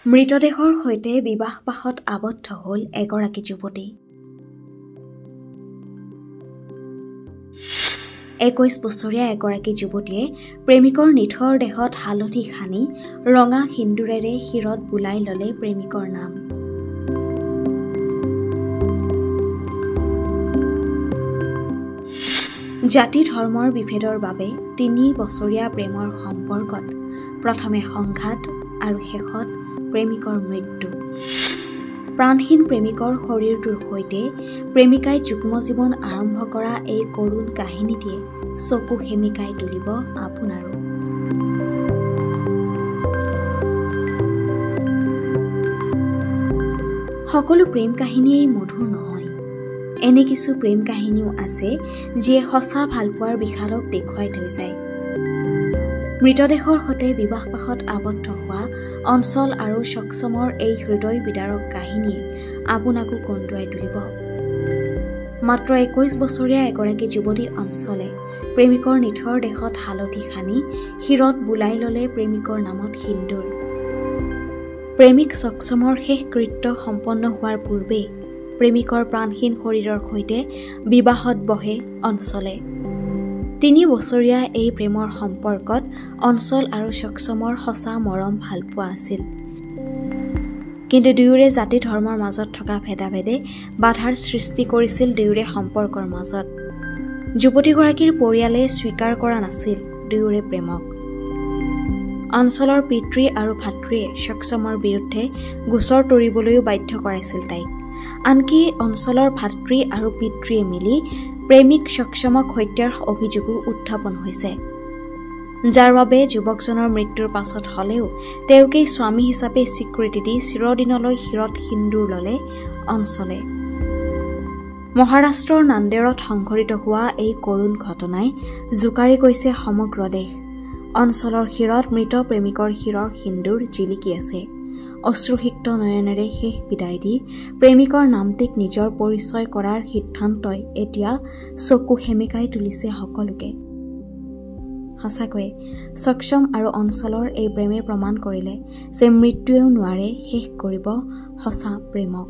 মৃতদেহৰ সৈতে বিবাহপাশত আবদ্ধ হ'ল এগৰাকী যুৱতী। 21 বছৰীয়া এগৰাকী যুৱতীয়ে প্ৰেমিকৰ নিথৰ দেহত হালধি সানি ৰঙা সিন্দুৰেৰে শিৰত বুলাই ল'লে প্ৰেমিকৰ নাম। জাতি ধৰ্মৰ বিভেদৰ বাবে 3 বছৰীয়া প্ৰেমৰ সম্পৰ্কত প্ৰথমে সংঘাত আৰু শেষত প্ৰেমিকৰ মৃত্যু। প্ৰাণহীন প্ৰেমিকৰ শৰীৰটোৰ সৈতে প্ৰেমিকাই যুগ্ম জীৱন আৰম্ভ কৰা এই কৰুণ কাহিনীটিয়ে চকু সেমিকাই তুলিব আপোনাৰো। সকলো প্ৰেম কাহিনীয়েই মধুৰ নহয়। এনে কিছু প্ৰেম কাহিনীও আছে যিয়ে সঁচা ভালপোৱাৰ বিষাদক দেখুৱাই থৈ যায়। মৃতদেহৰ সৈতে বিবাহপাশত আবদ্ধ হোৱা অঞ্চল আৰু চকচমৰ এই হৃদয় বিদাৰক কাহিনীয়ে আপোনাকো কন্দুৱাই তুলিব। মাত্ৰ 21 বছৰীয়া এগৰাকী যুৱতী অঞ্চলে প্ৰেমিকৰ নিথৰ দেহত হালধি সানি শিৰত বুলাই ল'লে প্ৰেমিকৰ নামত সিন্দুৰ। প্ৰেমিক চকচমৰ শেষ কৃত্য সম্পন্ন হোৱাৰ পূৰ্বেই প্ৰেমিকৰ প্ৰাণহীন শৰীৰৰ সৈতে বিবাহত বহে অঞ্চলে। 3 বছৰীয়া এই প্ৰেমৰ সম্পৰ্কত অঞ্চল আৰু চকচমৰ সঁচা মৰম ভালপোৱা আছিল। কিন্তু দুয়োৰে জাতি ধৰ্মৰ মাজত থকা ভেদাভেদে বাধাৰ সৃষ্টি কৰিছিল দুয়োৰে সম্পৰ্কৰ মাজত। যুৱতীগৰাকীৰ পৰিয়ালে স্বীকাৰ কৰা নাছিল দুয়োৰে প্ৰেমক। অঞ্চলৰ পিতৃ আৰু ভাতৃয়ে চকচমৰ বিৰুদ্ধে গোচৰ তৰিবলৈও বাধ্য কৰাইছিল তাইক। আনকি অঞ্চলৰ ভাতৃ আৰু পিতৃয়ে মিলি প্ৰেমিক চকচমক হত্যাৰ অভিযোগো উত্থাপন হৈছে, যাৰ বাবে যুৱকজনৰ মৃত্যুৰ পাছত হলেও তেওঁকেই স্বামী হিচাপে স্বীকৃতি দি চিৰদিনলৈ শিৰত সিন্দুৰ ল'লে অঞ্চলে। মহাৰাষ্ট্ৰৰ নান্দেড়ত সংঘটিত হোৱা এই কৰুণ ঘটনাই জোকাৰি গৈছে সমগ্ৰ দেশ। অঞ্চলৰ শিৰত মৃত প্ৰেমিকৰ শিৰৰ সিন্দুৰ জিলিকি আছে। অশ্ৰুসিক্ত নয়নেৰে শেষ বিদায় দি প্ৰেমিকৰ নামটিক নিজৰ পৰিচয় কৰাৰ সিদ্ধান্তই এতিয়া চকু সেমেকাই তুলিছে সকলোকে। সঁচাকৈয়ে চকচম আৰু অঞ্চলৰ এই প্ৰেমে প্ৰমাণ কৰিলে যে মৃত্যুৱেও নোৱাৰে শেষ কৰিব সঁচা প্ৰেমক।